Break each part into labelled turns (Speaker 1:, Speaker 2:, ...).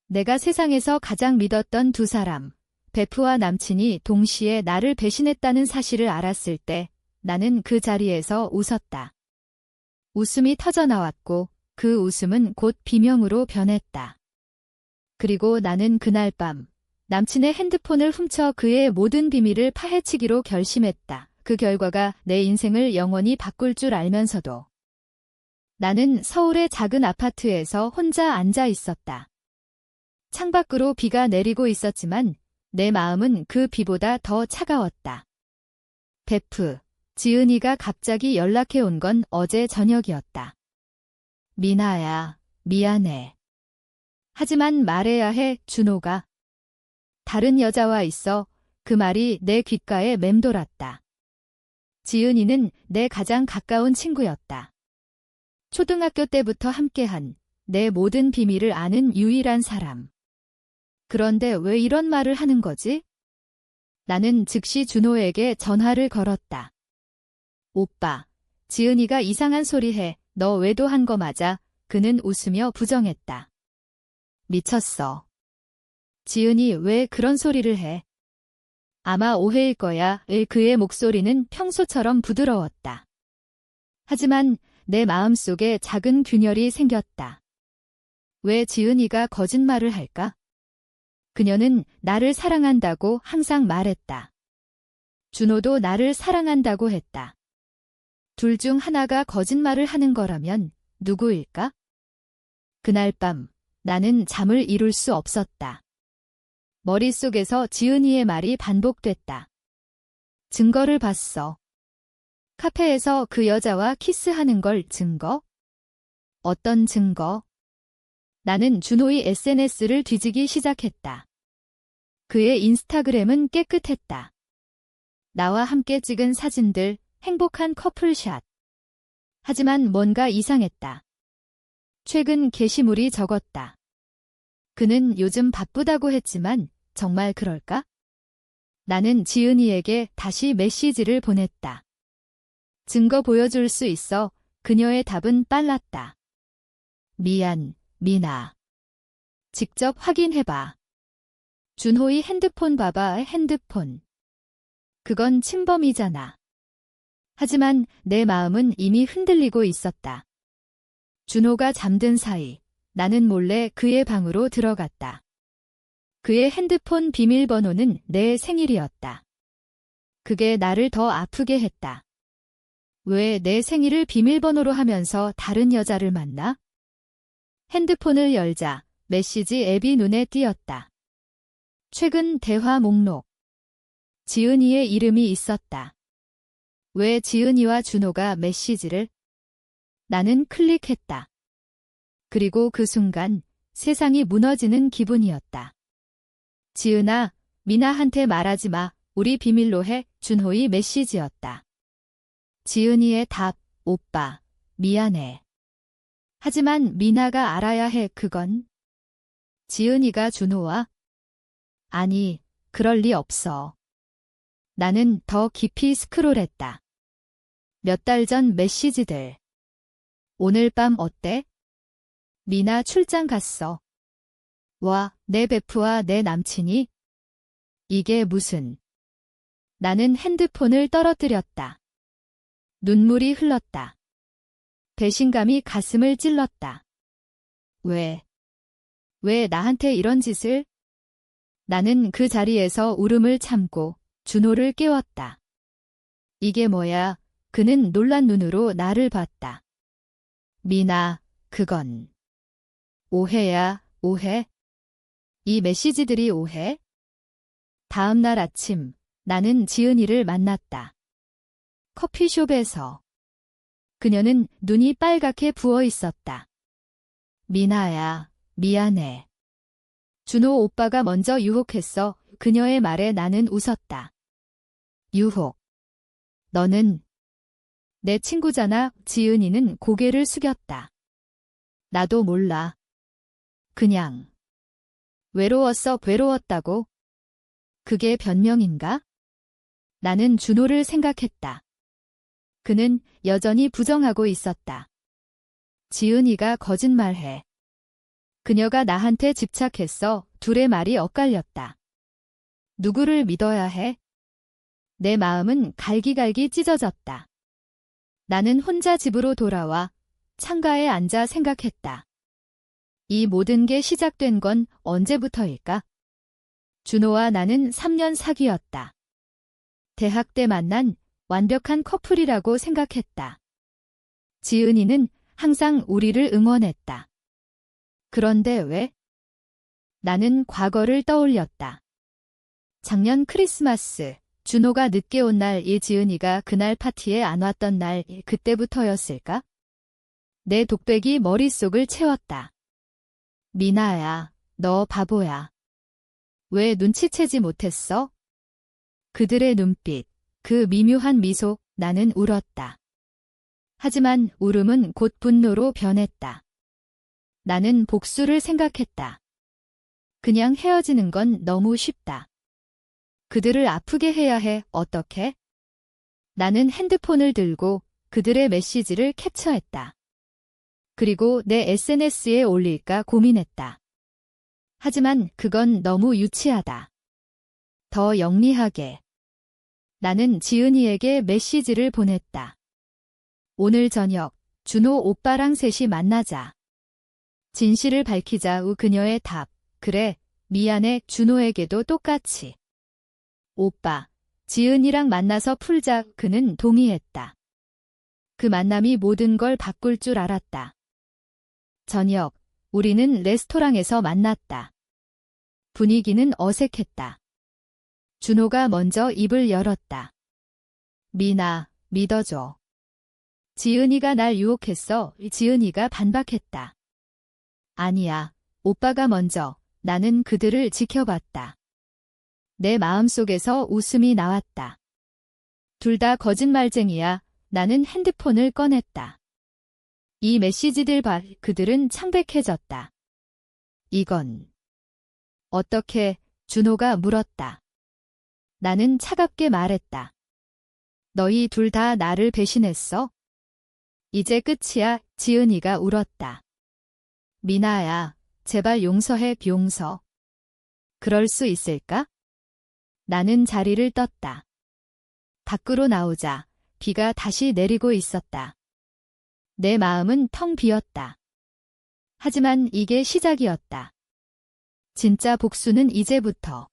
Speaker 1: 내가 세상에서 가장 믿었던 두 사람, 베프와 남친이 동시에 나를 배신했다는 사실을 알았을 때 나는 그 자리에서 웃었다. 웃음이 터져나왔고 그 웃음은 곧 비명으로 변했다. 그리고 나는 그날 밤 남친의 핸드폰을 훔쳐 그의 모든 비밀을 파헤치기로 결심했다. 그 결과가 내 인생을 영원히 바꿀 줄 알면서도 나는 서울의 작은 아파트에서 혼자 앉아 있었다. 창밖으로 비가 내리고 있었지만 내 마음은 그 비보다 더 차가웠다. 베프, 지은이가 갑자기 연락해 온 건 어제 저녁이었다. 미나야, 미안해. 하지만 말해야 해, 준호가. 다른 여자와 있어. 그 말이 내 귓가에 맴돌았다. 지은이는 내 가장 가까운 친구였다. 초등학교 때부터 함께한 내 모든 비밀을 아는 유일한 사람. 그런데 왜 이런 말을 하는 거지? 나는 즉시 준호에게 전화를 걸었다. 오빠, 지은이가 이상한 소리 해. 너 외도한 거 맞아? 그는 웃으며 부정했다. 미쳤어. 지은이 왜 그런 소리를 해? 아마 오해일 거야. 그의 목소리는 평소처럼 부드러웠다. 하지만 내 마음속에 작은 균열이 생겼다. 왜 지은이가 거짓말을 할까? 그녀는 나를 사랑한다고 항상 말했다. 준호도 나를 사랑한다고 했다. 둘 중 하나가 거짓말을 하는 거라면 누구일까? 그날 밤 나는 잠을 이룰 수 없었다. 머릿속에서 지은이의 말이 반복됐다. 증거를 봤어. 카페에서 그 여자와 키스하는 걸 증거? 어떤 증거? 나는 준호의 SNS를 뒤지기 시작했다. 그의 인스타그램은 깨끗했다. 나와 함께 찍은 사진들, 행복한 커플샷. 하지만 뭔가 이상했다. 최근 게시물이 적었다. 그는 요즘 바쁘다고 했지만 정말 그럴까? 나는 지은이에게 다시 메시지를 보냈다. 증거 보여줄 수 있어. 그녀의 답은 빨랐다. 미안, 미나. 직접 확인해봐. 준호의 핸드폰 봐봐, 핸드폰. 그건 침범이잖아. 하지만 내 마음은 이미 흔들리고 있었다. 준호가 잠든 사이 나는 몰래 그의 방으로 들어갔다. 그의 핸드폰 비밀번호는 내 생일이었다. 그게 나를 더 아프게 했다. 왜 내 생일을 비밀번호로 하면서 다른 여자를 만나? 핸드폰을 열자 메시지 앱이 눈에 띄었다. 최근 대화 목록. 지은이의 이름이 있었다. 왜 지은이와 준호가 메시지를? 나는 클릭했다. 그리고 그 순간 세상이 무너지는 기분이었다. 지은아, 미나한테 말하지 마. 우리 비밀로 해. 준호의 메시지였다. 지은이의 답, 오빠, 미안해. 하지만 미나가 알아야 해. 그건. 지은이가 준호와? 아니, 그럴 리 없어. 나는 더 깊이 스크롤했다. 몇 달 전 메시지들. 오늘 밤 어때? 미나 출장 갔어. 와, 내 베프와 내 남친이? 이게 무슨. 나는 핸드폰을 떨어뜨렸다. 눈물이 흘렀다. 배신감이 가슴을 찔렀다. 왜 나한테 이런 짓을? 나는 그 자리에서 울음을 참고 준호를 깨웠다. 이게 뭐야? 그는 놀란 눈으로 나를 봤다. 미나, 그건 오해야, 오해? 이 메시지들이 오해? 다음 날 아침, 나는 지은이를 만났다. 커피숍에서. 그녀는 눈이 빨갛게 부어 있었다. 미나야, 미안해. 준호 오빠가 먼저 유혹했어. 그녀의 말에 나는 웃었다. 유혹. 너는 내 친구잖아. 지은이는 고개를 숙였다. 나도 몰라. 그냥 외로웠다고? 그게 변명인가? 나는 준호를 생각했다. 그는 여전히 부정하고 있었다. 지은이가 거짓말해. 그녀가 나한테 집착했어. 둘의 말이 엇갈렸다. 누구를 믿어야 해? 내 마음은 갈기갈기 찢어졌다. 나는 혼자 집으로 돌아와 창가에 앉아 생각했다. 이 모든 게 시작된 건 언제부터일까? 준호와 나는 3년 사귀었다. 대학 때 만난 완벽한 커플이라고 생각했다. 지은이는 항상 우리를 응원했다. 그런데 왜? 나는 과거를 떠올렸다. 작년 크리스마스, 준호가 늦게 온 날 지은이가 그날 파티에 안 왔던 날 그때부터였을까? 내 독백이 머릿속을 채웠다. 미나야, 너 바보야. 왜 눈치채지 못했어? 그들의 눈빛, 그 미묘한 미소, 나는 울었다. 하지만 울음은 곧 분노로 변했다. 나는 복수를 생각했다. 그냥 헤어지는 건 너무 쉽다. 그들을 아프게 해야 해. 어떻게? 나는 핸드폰을 들고 그들의 메시지를 캡처했다. 그리고 내 SNS에 올릴까 고민했다. 하지만 그건 너무 유치하다. 더 영리하게. 나는 지은이에게 메시지를 보냈다. 오늘 저녁 준호 오빠랑 셋이 만나자. 진실을 밝히자. 우 그녀의 답. 그래, 미안해. 준호에게도 똑같이. 오빠, 지은이랑 만나서 풀자. 그는 동의했다. 그 만남이 모든 걸 바꿀 줄 알았다. 저녁, 우리는 레스토랑에서 만났다. 분위기는 어색했다. 준호가 먼저 입을 열었다. 미나, 믿어줘. 지은이가 날 유혹했어. 지은이가 반박했다. 아니야, 오빠가 먼저. 나는 그들을 지켜봤다. 내 마음속에서 웃음이 나왔다. 둘 다 거짓말쟁이야. 나는 핸드폰을 꺼냈다. 이 메시지들 봐. 그들은 창백해졌다. 이건 어떻게? 준호가 물었다. 나는 차갑게 말했다. 너희 둘 다 나를 배신했어? 이제 끝이야. 지은이가 울었다. 미나야, 제발 용서해. 용서. 그럴 수 있을까? 나는 자리를 떴다. 밖으로 나오자 비가 다시 내리고 있었다. 내 마음은 텅 비었다. 하지만 이게 시작이었다. 진짜 복수는 이제부터.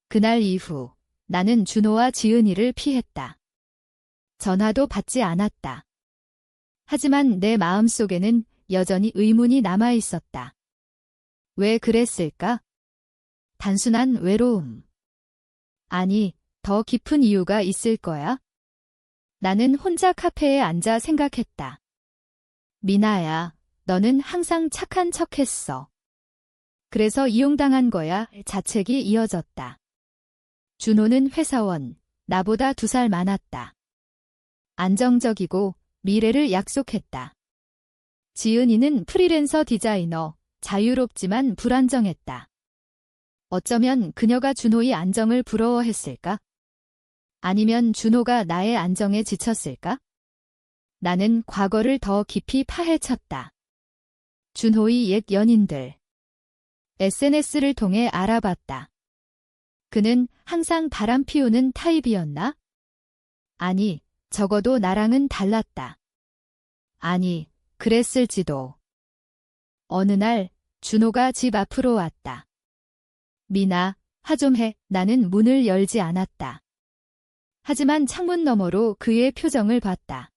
Speaker 1: 그날 이후 나는 준호와 지은이를 피했다. 전화도 받지 않았다. 하지만 내 마음속에는 여전히 의문이 남아 있었다. 왜 그랬을까? 단순한 외로움. 아니, 더 깊은 이유가 있을 거야. 나는 혼자 카페에 앉아 생각했다. 미나야, 너는 항상 착한 척했어. 그래서 이용당한 거야. 자책이 이어졌다. 준호는 회사원, 나보다 2살 많았다. 안정적이고 미래를 약속했다. 지은이는 프리랜서 디자이너, 자유롭지만 불안정했다. 어쩌면 그녀가 준호의 안정을 부러워했을까? 아니면 준호가 나의 안정에 지쳤을까? 나는 과거를 더 깊이 파헤쳤다. 준호의 옛 연인들. SNS를 통해 알아봤다. 그는 항상 바람 피우는 타입이었나? 아니, 적어도 나랑은 달랐다. 아니, 그랬을지도. 어느 날 준호가 집 앞으로 왔다. 미나, 화 좀 해. 나는 문을 열지 않았다. 하지만 창문 너머로 그의 표정을 봤다.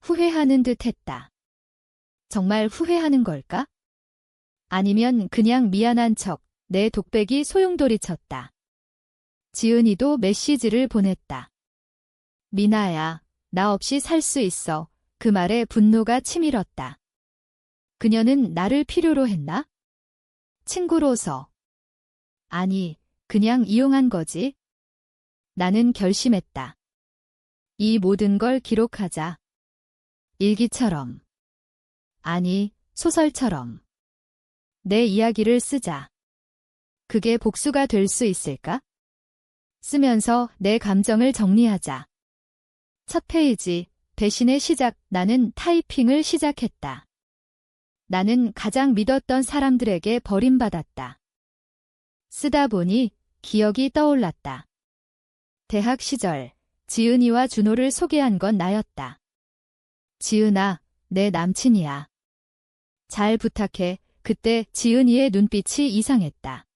Speaker 1: 후회하는 듯 했다. 정말 후회하는 걸까? 아니면 그냥 미안한 척, 내 독백이 소용돌이쳤다. 지은이도 메시지를 보냈다. 미나야, 나 없이 살 수 있어. 그 말에 분노가 치밀었다. 그녀는 나를 필요로 했나? 친구로서. 아니, 그냥 이용한 거지. 나는 결심했다. 이 모든 걸 기록하자. 일기처럼. 아니, 소설처럼. 내 이야기를 쓰자. 그게 복수가 될 수 있을까? 쓰면서 내 감정을 정리하자. 첫 페이지, 배신의 시작. 나는 타이핑을 시작했다. 나는 가장 믿었던 사람들에게 버림받았다. 쓰다 보니 기억이 떠올랐다. 대학 시절 지은이와 준호를 소개한 건 나였다. 지은아, 내 남친이야. 잘 부탁해. 그때 지은이의 눈빛이 이상했다.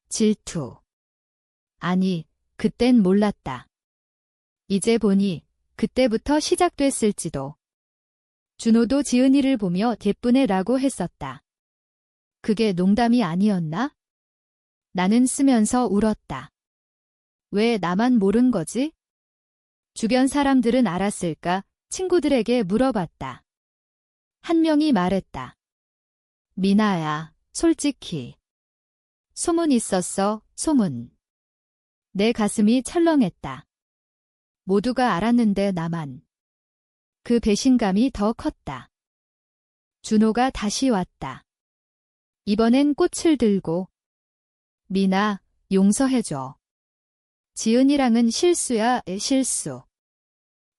Speaker 1: 질투. 아니, 그땐 몰랐다. 이제 보니 그때부터 시작됐을지도. 준호도 지은이를 보며 예쁘네라고 했었다. 그게 농담이 아니었나? 나는 쓰면서 울었다. 왜 나만 모른 거지? 주변 사람들은 알았을까? 친구들에게 물어봤다. 한 명이 말했다. 미나야, 솔직히. 소문 있었어, 소문. 내 가슴이 철렁했다. 모두가 알았는데 나만. 그 배신감이 더 컸다. 준호가 다시 왔다. 이번엔 꽃을 들고. 미나, 용서해줘. 지은이랑은 실수야, 실수.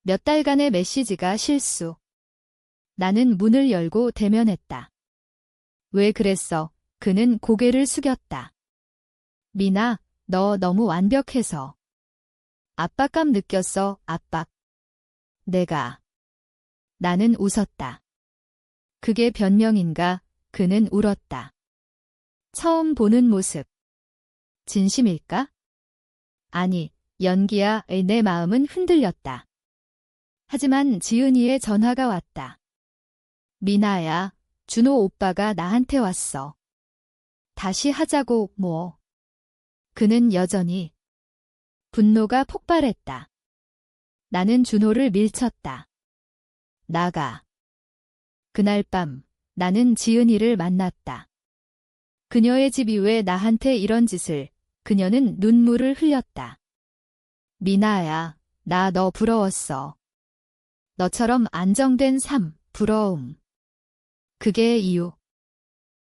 Speaker 1: 몇 달간의 메시지가 실수. 나는 문을 열고 대면했다. 왜 그랬어? 그는 고개를 숙였다. 미나, 너 너무 완벽해서. 압박감 느꼈어, 압박. 내가. 나는 웃었다. 그게 변명인가? 그는 울었다. 처음 보는 모습. 진심일까? 아니, 연기야. 내 마음은 흔들렸다. 하지만 지은이의 전화가 왔다. 미나야, 준호 오빠가 나한테 왔어. 다시 하자고, 뭐. 그는 여전히. 분노가 폭발했다. 나는 준호를 밀쳤다. 나가. 그날 밤, 나는 지은이를 만났다. 그녀의 집이 왜 나한테 이런 짓을, 그녀는 눈물을 흘렸다. 미나야, 나 너 부러웠어. 너처럼 안정된 삶, 부러움. 그게 이유.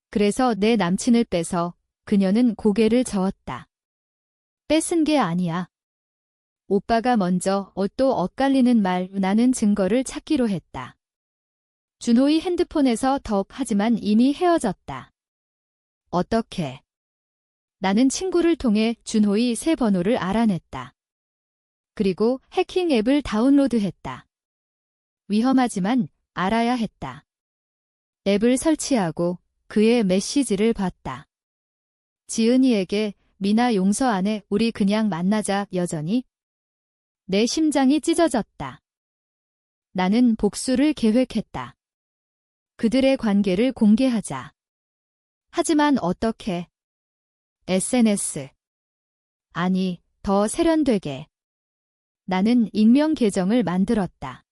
Speaker 1: 그래서 내 남친을 빼서 그녀는 고개를 저었다. 뺏은 게 아니야. 오빠가 먼저 또 엇갈리는 말 나는 증거를 찾기로 했다. 준호의 핸드폰에서 하지만 이미 헤어졌다. 어떻게? 나는 친구를 통해 준호의 새 번호를 알아냈다. 그리고 해킹 앱을 다운로드했다. 위험하지만 알아야 했다. 앱을 설치하고 그의 메시지를 봤다. 지은이에게 미나 용서 안 해. 우리 그냥 만나자. 여전히. 내 심장이 찢어졌다. 나는 복수를 계획했다. 그들의 관계를 공개하자. 하지만 어떻게? SNS. 아니, 더 세련되게. 나는 익명 계정을 만들었다.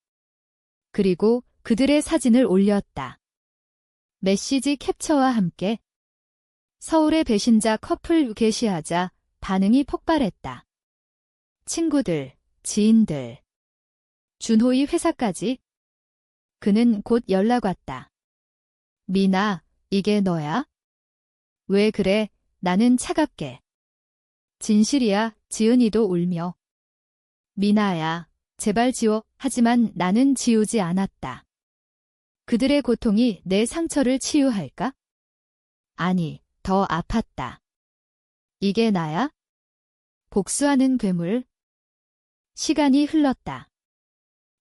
Speaker 1: 그리고 그들의 사진을 올렸다. 메시지 캡처와 함께. 서울의 배신자 커플 게시하자 반응이 폭발했다. 친구들, 지인들. 준호의 회사까지. 그는 곧 연락 왔다. 미나, 이게 너야? 왜 그래? 나는 차갑게. 진실이야. 지은이도 울며. 미나야, 제발 지워. 하지만 나는 지우지 않았다. 그들의 고통이 내 상처를 치유할까? 아니, 더 아팠다. 이게 나야? 복수하는 괴물? 시간이 흘렀다.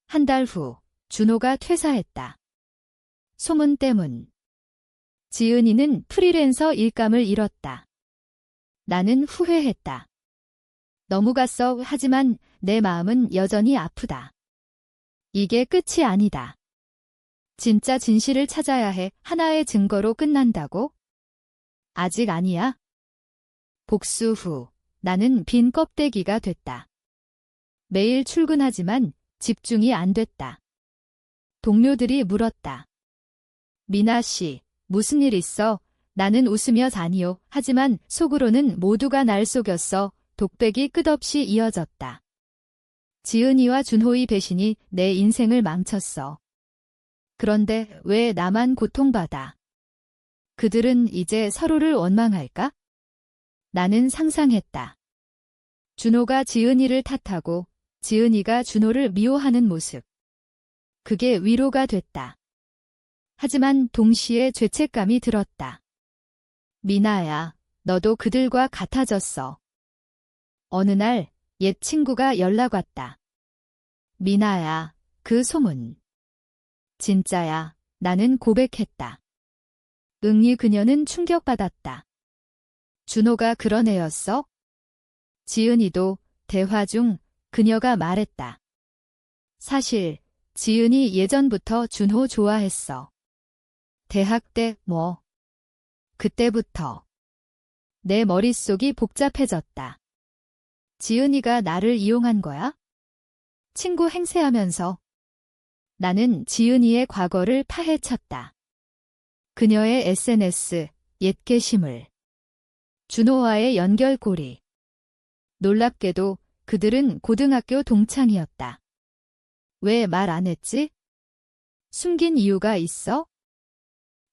Speaker 1: 한 달 후, 준호가 퇴사했다. 소문 때문. 지은이는 프리랜서 일감을 잃었다. 나는 후회했다. 넘어갔어. 하지만 내 마음은 여전히 아프다. 이게 끝이 아니다. 진짜 진실을 찾아야 해. 하나의 증거로 끝난다고? 아직 아니야. 복수 후, 나는 빈 껍데기가 됐다. 매일 출근하지만 집중이 안 됐다. 동료들이 물었다. 미나 씨, 무슨 일 있어? 나는 웃으며 다니요. 하지만 속으로는 모두가 날 속였어. 독백이 끝없이 이어졌다. 지은이와 준호의 배신이 내 인생을 망쳤어. 그런데 왜 나만 고통받아? 그들은 이제 서로를 원망할까? 나는 상상했다. 준호가 지은이를 탓하고 지은이가 준호를 미워하는 모습. 그게 위로가 됐다. 하지만 동시에 죄책감이 들었다. 미나야, 너도 그들과 같아졌어. 어느 날 옛 친구가 연락 왔다. 미나야, 그 소문. 진짜야, 나는 고백했다. 응이 그녀는 충격받았다. 준호가 그런 애였어? 지은이도 대화 중 그녀가 말했다. 사실 지은이 예전부터 준호 좋아했어. 대학 때 뭐. 그때부터. 내 머릿속이 복잡해졌다. 지은이가 나를 이용한 거야? 친구 행세하면서. 나는 지은이의 과거를 파헤쳤다. 그녀의 SNS, 옛 게시물. 준호와의 연결고리. 놀랍게도 그들은 고등학교 동창이었다. 왜 말 안 했지? 숨긴 이유가 있어?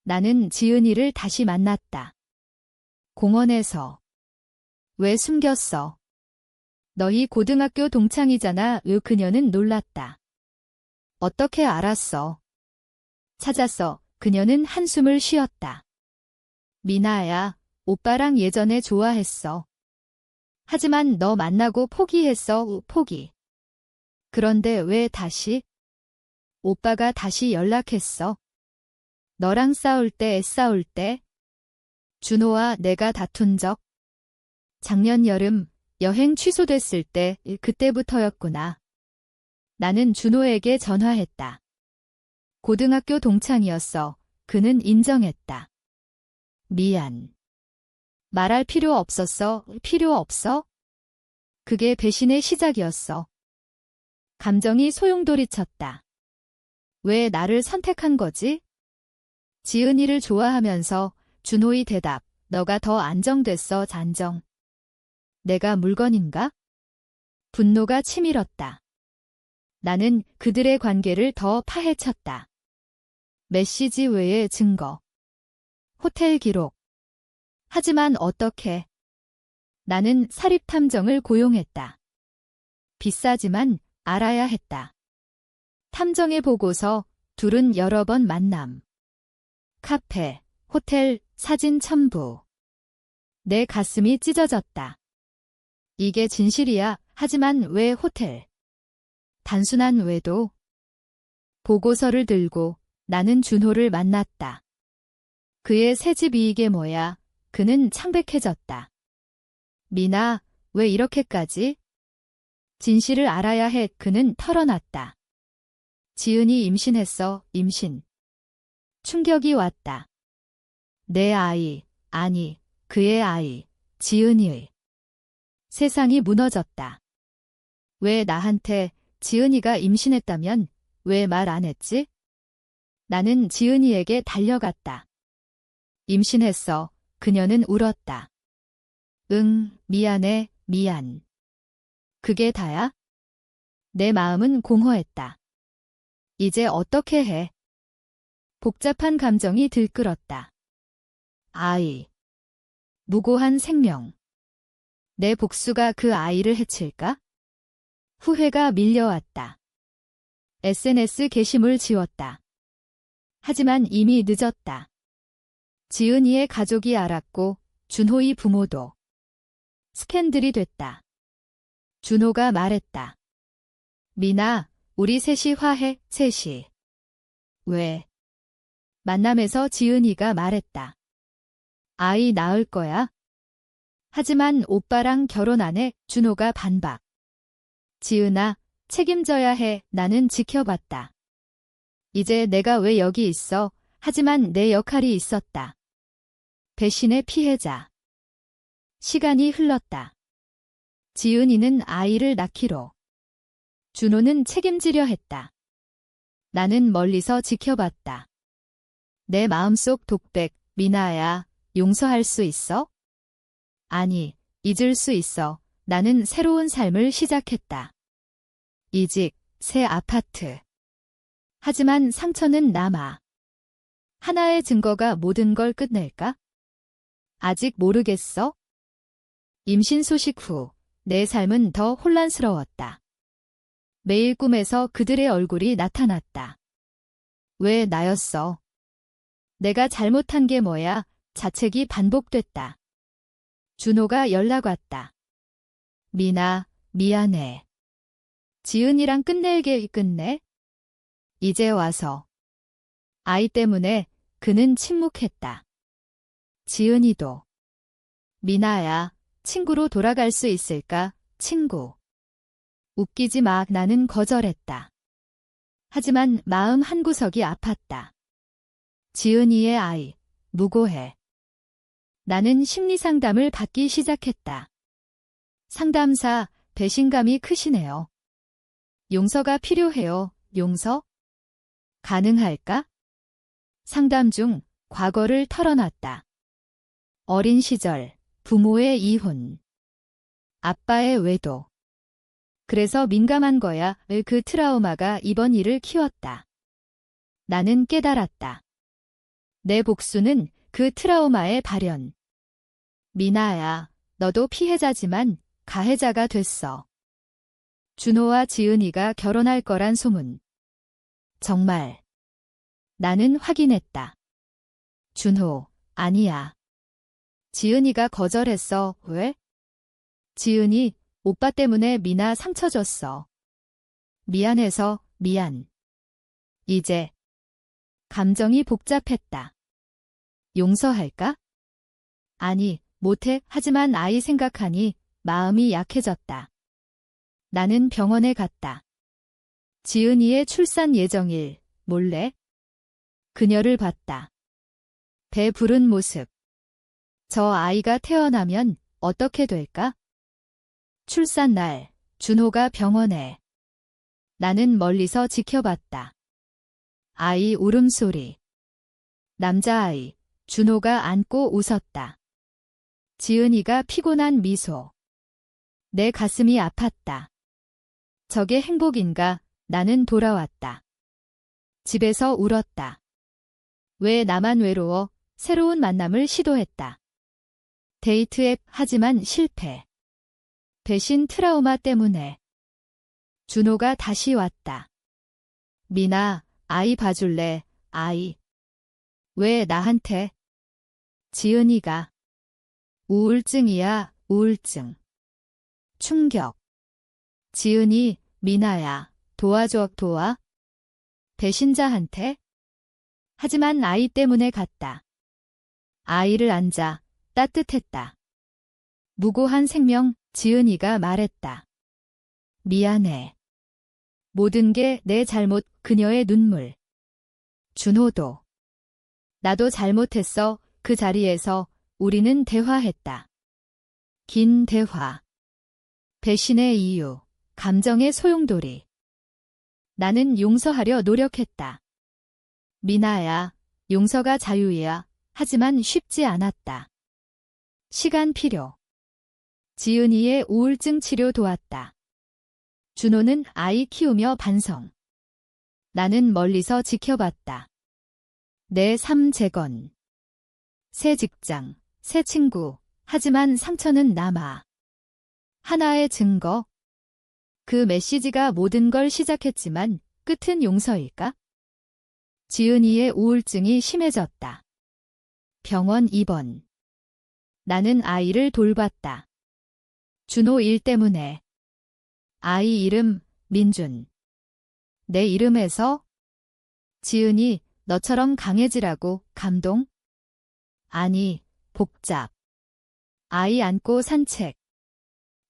Speaker 1: 나는 지은이를 다시 만났다. 공원에서. 왜 숨겼어? 너희 고등학교 동창이잖아. 그녀는 놀랐다. 어떻게 알았어? 찾았어. 그녀는 한숨을 쉬었다. 미나야, 오빠랑 예전에 좋아했어. 하지만 너 만나고 포기했어. 포기. 그런데 왜 다시? 오빠가 다시 연락했어. 너랑 싸울 때, 싸울 때? 준호와 내가 다툰 적? 작년 여름 여행 취소됐을 때 그때부터였구나. 나는 준호에게 전화했다. 고등학교 동창이었어. 그는 인정했다. 미안. 말할 필요 없었어. 필요 없어? 그게 배신의 시작이었어. 감정이 소용돌이쳤다. 왜 나를 선택한 거지? 지은이를 좋아하면서 준호의 대답. 너가 더 안정됐어. 잔정. 내가 물건인가? 분노가 치밀었다. 나는 그들의 관계를 더 파헤쳤다. 메시지 외의 증거. 호텔 기록. 하지만 어떻게? 나는 사립탐정을 고용했다. 비싸지만 알아야 했다. 탐정의 보고서, 둘은 여러 번 만남. 카페, 호텔, 사진 첨부. 내 가슴이 찢어졌다. 이게 진실이야. 하지만 왜 호텔? 단순한 외도. 보고서를 들고 나는 준호를 만났다. 그의 새집이 이게 뭐야? 그는 창백해졌다. 미나, 왜 이렇게까지? 진실을 알아야 해. 그는 털어놨다. 지은이 임신했어. 임신. 충격이 왔다. 내 아이, 아니, 그의 아이, 지은이의. 세상이 무너졌다. 왜 나한테 지은이가 임신했다면 왜 말 안 했지? 나는 지은이에게 달려갔다. 임신했어. 그녀는 울었다. 응, 미안해, 미안. 그게 다야? 내 마음은 공허했다. 이제 어떻게 해? 복잡한 감정이 들끓었다. 아이. 무고한 생명. 내 복수가 그 아이를 해칠까? 후회가 밀려왔다. SNS 게시물 지웠다. 하지만 이미 늦었다. 지은이의 가족이 알았고 준호의 부모도. 스캔들이 됐다. 준호가 말했다. 미나, 우리 셋이 화해, 셋이. 왜? 만남에서 지은이가 말했다. 아이 낳을 거야? 하지만 오빠랑 결혼 안 해. 준호가 반박. 지은아, 책임져야 해. 나는 지켜봤다. 이제 내가 왜 여기 있어? 하지만 내 역할이 있었다. 배신의 피해자. 시간이 흘렀다. 지은이는 아이를 낳기로. 준호는 책임지려 했다. 나는 멀리서 지켜봤다. 내 마음속 독백, 미나야, 용서할 수 있어? 아니, 잊을 수 있어. 나는 새로운 삶을 시작했다. 이직, 새 아파트. 하지만 상처는 남아. 하나의 증거가 모든 걸 끝낼까? 아직 모르겠어? 임신 소식 후, 내 삶은 더 혼란스러웠다. 매일 꿈에서 그들의 얼굴이 나타났다. 왜 나였어? 내가 잘못한 게 뭐야? 자책이 반복됐다. 준호가 연락 왔다. 미나, 미안해. 지은이랑 끝낼게. 끝내? 이제 와서. 아이 때문에 그는 침묵했다. 지은이도. 미나야, 친구로 돌아갈 수 있을까? 친구. 웃기지 마. 나는 거절했다. 하지만 마음 한구석이 아팠다. 지은이의 아이, 무고해. 나는 심리상담을 받기 시작했다. 상담사, 배신감이 크시네요. 용서가 필요해요. 용서? 가능할까? 상담 중 과거를 털어놨다. 어린 시절, 부모의 이혼, 아빠의 외도. 그래서 민감한 거야. 그 트라우마가 이번 일을 키웠다. 나는 깨달았다. 내 복수는 그 트라우마의 발현. 미나야, 너도 피해자지만 가해자가 됐어. 준호와 지은이가 결혼할 거란 소문. 정말. 나는 확인했다. 준호, 아니야. 지은이가 거절했어. 왜? 지은이, 오빠 때문에 미나 상처 줬어. 미안해서, 미안. 이제. 감정이 복잡했다. 용서할까? 아니, 못해. 하지만 아이 생각하니 마음이 약해졌다. 나는 병원에 갔다. 지은이의 출산 예정일, 몰래? 그녀를 봤다. 배 부른 모습. 저 아이가 태어나면 어떻게 될까? 출산 날, 준호가 병원에. 나는 멀리서 지켜봤다. 아이 울음소리. 남자아이, 준호가 안고 웃었다. 지은이가 피곤한 미소. 내 가슴이 아팠다. 저게 행복인가? 나는 돌아왔다. 집에서 울었다. 왜 나만 외로워? 새로운 만남을 시도했다. 데이트 앱 하지만 실패. 배신 트라우마 때문에. 준호가 다시 왔다. 미나, 아이 봐줄래? 아이. 왜 나한테? 지은이가. 우울증이야, 우울증. 충격. 지은이, 미나야, 도와줘. 도와? 배신자한테? 하지만 아이 때문에 갔다. 아이를 안자, 따뜻했다. 무고한 생명, 지은이가 말했다. 미안해. 모든 게 내 잘못. 그녀의 눈물. 준호도. 나도 잘못했어. 그 자리에서 우리는 대화했다. 긴 대화. 배신의 이유, 감정의 소용돌이. 나는 용서하려 노력했다. 미나야, 용서가 자유야. 하지만 쉽지 않았다. 시간 필요. 지은이의 우울증 치료 도왔다. 준호는 아이 키우며 반성. 나는 멀리서 지켜봤다. 내 삶 재건. 새 직장, 새 친구. 하지만 상처는 남아. 하나의 증거. 그 메시지가 모든 걸 시작했지만 끝은 용서일까? 지은이의 우울증이 심해졌다. 병원 입원. 나는 아이를 돌봤다. 준호 일 때문에. 아이 이름, 민준. 내 이름에서? 지은이, 너처럼 강해지라고. 감동? 아니, 복잡. 아이 안고 산책.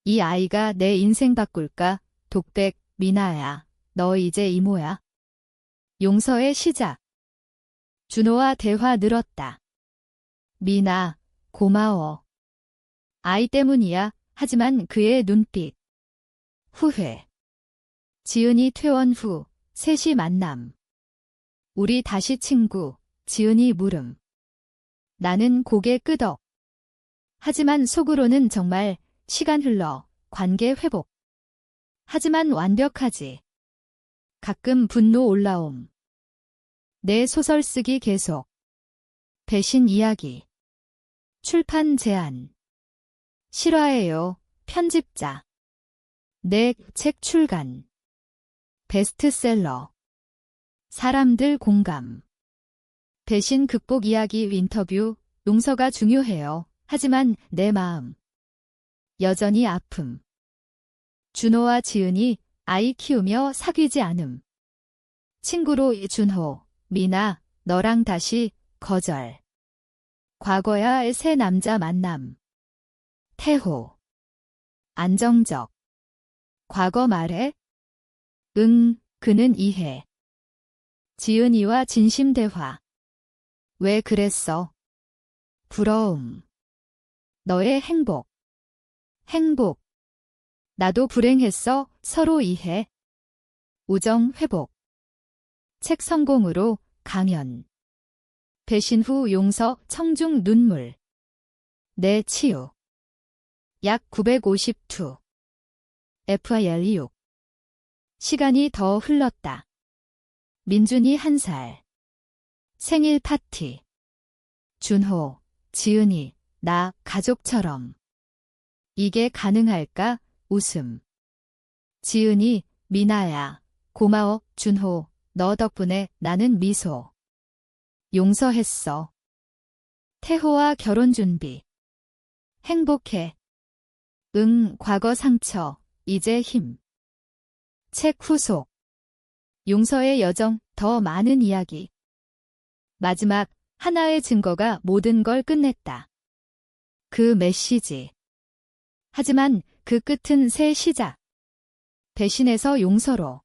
Speaker 1: 이 아이가 내 인생 바꿀까? 독백. 미나야, 너 이제 이모야. 용서의 시작. 준호와 대화 늘었다. 미나, 고마워. 아이 때문이야. 하지만 그의 눈빛. 후회. 지은이 퇴원 후, 셋이 만남. 우리 다시 친구. 지은이 물음. 나는 고개 끄덕. 하지만 속으로는 정말 시간 흘러, 관계 회복. 하지만 완벽하지. 가끔 분노 올라옴. 내 소설 쓰기 계속. 배신 이야기. 출판 제안. 실화예요. 편집자. 내 책 출간. 베스트셀러. 사람들 공감. 배신 극복 이야기 인터뷰. 용서가 중요해요. 하지만 내 마음 여전히 아픔. 준호와 지은이 아이 키우며 사귀지 않음. 친구로 준호, 미나, 너랑 다시 거절. 과거야 새 남자 만남. 태호. 안정적. 과거 말해? 응, 그는 이해. 지은이와 진심 대화. 왜 그랬어? 부러움. 너의 행복. 행복. 나도 불행했어. 서로 이해. 우정 회복. 책 성공으로 강연. 배신 후 용서 청중 눈물. 내 치유. 약 952. FIL6. 시간이 더 흘렀다. 민준이 1살. 생일 파티. 준호, 지은이, 나 가족처럼. 이게 가능할까? 웃음. 지은이, 미나야, 고마워. 준호, 너 덕분에 나는 미소. 용서했어. 태호와 결혼 준비. 행복해. 응, 과거 상처, 이제 힘. 책 후속. 용서의 여정, 더 많은 이야기. 마지막, 하나의 증거가 모든 걸 끝냈다. 그 메시지. 하지만 그 끝은 새 시작. 배신에서 용서로.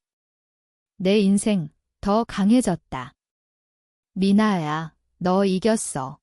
Speaker 1: 내 인생 더 강해졌다. 미나야, 너 이겼어.